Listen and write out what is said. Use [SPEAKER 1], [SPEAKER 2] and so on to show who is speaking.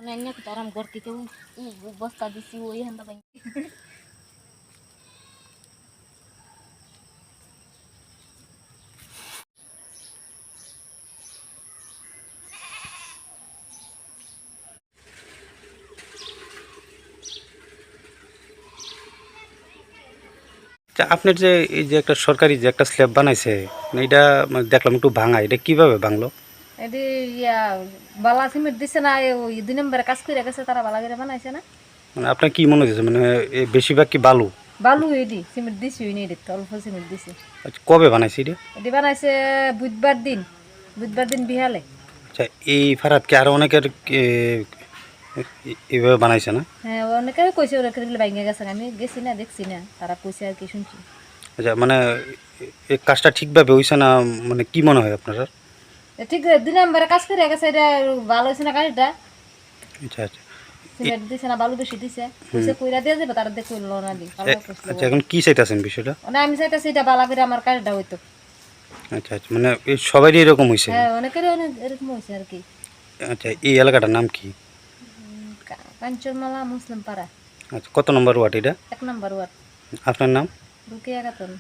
[SPEAKER 1] Nanya ke orang gor kita bos tadi si woi handa bang.
[SPEAKER 2] আপনার যে এই যে একটা সরকারি যে একটা স্ল্যাব বানাইছে মানে এটা মানে দেখলাম একটু ভাঙা, এটা কিভাবে ভাঙলো?
[SPEAKER 1] এদি ইয়া বালা সিমেন্ট দিছে না ওই 2 নম্বরে কাজ করে গেছে তারা বালা করে বানাইছে না
[SPEAKER 2] মানে আপনার কি মনে হচ্ছে মানে বেশিরভাগ কি বালু?
[SPEAKER 1] বালু এদি সিমেন্ট দিছি ওই নেই অল্প সিমেন্ট দিছে
[SPEAKER 2] আচ্ছা, কবে বানাইছে এটা?
[SPEAKER 1] এদি বানাইছে বুধবার দিন বিহালে।
[SPEAKER 2] আচ্ছা, এই ফারাত কি আরো অনেকের এইভাবে বানাইছে না?
[SPEAKER 1] হ্যাঁ অনেকে কইছে ওরা করে ভাঙে গেছে আমি গেছি না দেখছি না তারা কইছে আর কি শুনছি।
[SPEAKER 2] আচ্ছা, মানে এই কাজটা ঠিকভাবে হইছে না? মানে কি মনে হয় আপনার?
[SPEAKER 1] ঠিক 2 নম্বরে কাজ করে গেছে এটা ভালো হয়েছে না কাজটা
[SPEAKER 2] আচ্ছা আচ্ছা
[SPEAKER 1] সিমেন্ট দিছে না বালু বেশি দিছে কইছে কইরা দিয়ে যাবে তারা দেখো না দি ভালো কইছিল।
[SPEAKER 2] আচ্ছা, এখন কি চাইতেছেন বিষয়টা?
[SPEAKER 1] মানে আমি চাইতাছি এটা বালা করে আমার কাজটা হইতো।
[SPEAKER 2] আচ্ছা আচ্ছা, মানে এই সবারই এরকম হয়েছে?
[SPEAKER 1] হ্যাঁ অনেকেরই অনেক এরকম হয়েছে আর কি।
[SPEAKER 2] আচ্ছা, এই এলাকাটার নাম কি?
[SPEAKER 1] কাঞ্চনমালা মুসলিম পাড়া
[SPEAKER 2] আচ্ছা, কত নম্বর ওয়ার্ড এটা?
[SPEAKER 1] 1 নম্বর ওয়ার্ড।
[SPEAKER 2] আপনার নাম?
[SPEAKER 1] রুকিয়া খাতুন।